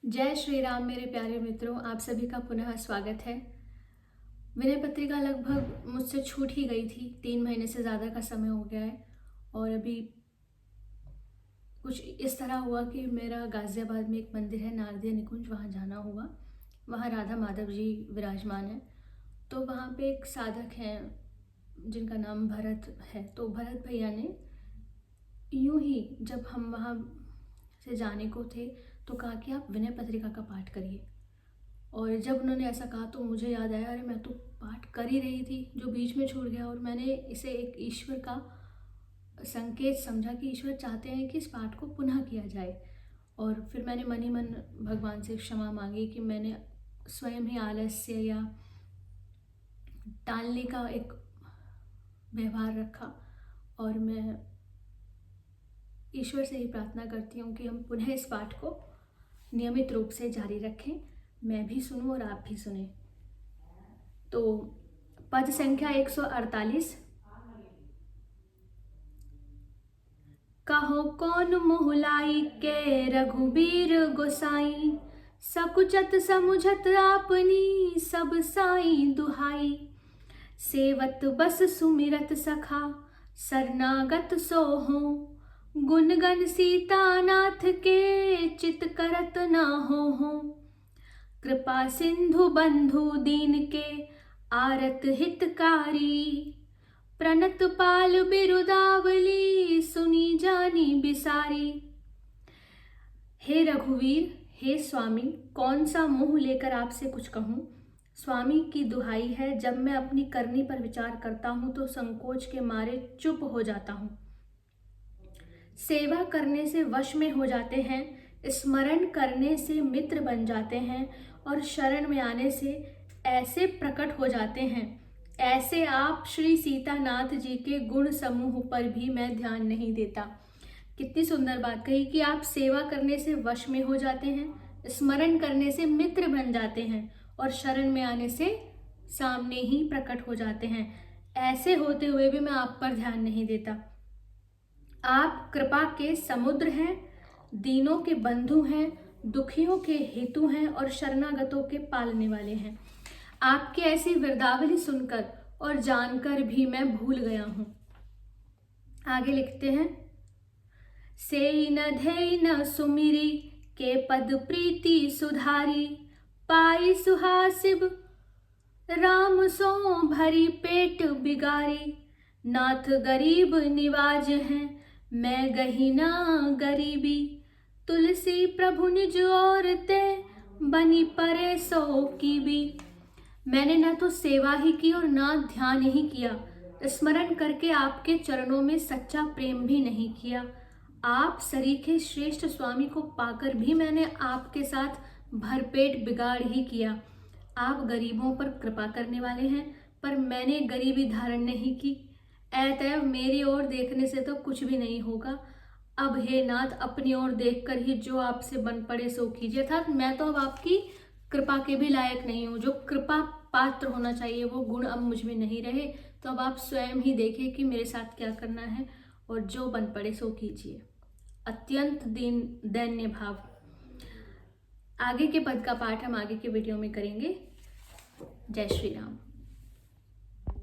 जय श्री राम मेरे प्यारे मित्रों, आप सभी का पुनः स्वागत है। विनय पत्रिका लगभग मुझसे छूट ही गई थी। 3 महीने से ज़्यादा का समय हो गया है और अभी कुछ इस तरह हुआ कि मेरा गाज़ियाबाद में एक मंदिर है नारदिया निकुंज, वहाँ जाना हुआ। वहाँ राधा माधव जी विराजमान हैं। तो वहाँ पे एक साधक हैं जिनका नाम भरत है। तो भरत भैया ने यूं ही जब हम वहाँ से जाने को थे तो कहा कि आप विनय पत्रिका का पाठ करिए। और जब उन्होंने ऐसा कहा तो मुझे याद आया, अरे मैं तो पाठ कर ही रही थी जो बीच में छूट गया। और मैंने इसे एक ईश्वर का संकेत समझा कि ईश्वर चाहते हैं कि इस पाठ को पुनः किया जाए। और फिर मैंने मन ही मन भगवान से क्षमा मांगी कि मैंने स्वयं ही आलस्य या टालने का एक व्यवहार रखा। और मैं ईश्वर से ही प्रार्थना करती हूँ कि हम पुनः इस पाठ को नियमित रूप से जारी रखें, मैं भी सुनूं और आप भी सुने। तो पद संख्या 148। कहो कौन मोहलाई के रघुबीर गोसाई, सकुचत समुझत आपनी सब साई दुहाई। सेवत बस सुमिरत सखा शरणागत सोहो, गुणगन सीतानाथ के चित करत ना हो। कृपा सिंधु बंधु दीन के आरत हितकारी, प्रणत पाल बिरुदावली सुनी जानी बिसारी। हे रघुवीर, हे स्वामी, कौन सा मुंह लेकर आपसे कुछ कहूँ। स्वामी की दुहाई है, जब मैं अपनी करनी पर विचार करता हूँ तो संकोच के मारे चुप हो जाता हूँ। सेवा करने से वश में हो जाते हैं, स्मरण करने से मित्र बन जाते हैं और शरण में आने से ऐसे प्रकट हो जाते हैं। ऐसे आप श्री सीतानाथ जी के गुण समूह पर भी मैं ध्यान नहीं देता। कितनी सुंदर बात कही कि आप सेवा करने से वश में हो जाते हैं, स्मरण करने से मित्र बन जाते हैं और शरण में आने से सामने ही प्रकट हो जाते हैं। ऐसे होते हुए भी मैं आप पर ध्यान नहीं देता। आप कृपा के समुद्र हैं, दीनों के बंधु हैं, दुखियों के हेतु हैं और शरणागतों के पालने वाले हैं। आपकी ऐसी वृद्धावली सुनकर और जानकर भी मैं भूल गया हूं। आगे लिखते हैं, सेई न धेई न सुमिरी के पद प्रीति सुधारी, पाई सुहासिब राम सो भरी पेट बिगारी। नाथ गरीब निवाज हैं, मैं गहीना गरीबी, तुलसी प्रभु निज और ते बनी परे सो की भी। मैंने न तो सेवा ही की और ना ध्यान ही किया, स्मरण करके आपके चरणों में सच्चा प्रेम भी नहीं किया। आप सरीखे श्रेष्ठ स्वामी को पाकर भी मैंने आपके साथ भरपेट बिगाड़ ही किया। आप गरीबों पर कृपा करने वाले हैं, पर मैंने गरीबी धारण नहीं की। अतएव मेरी ओर देखने से तो कुछ भी नहीं होगा। अब हे नाथ, अपनी ओर देखकर ही जो आपसे बन पड़े सो कीजिए। अर्थात मैं तो अब आपकी कृपा के भी लायक नहीं हूँ। जो कृपा पात्र होना चाहिए वो गुण अब मुझ में नहीं रहे। तो अब आप स्वयं ही देखिए कि मेरे साथ क्या करना है और जो बन पड़े सो कीजिए। अत्यंत दैन्य भाव। आगे के पद का पाठ हम आगे के वीडियो में करेंगे। जय श्री राम।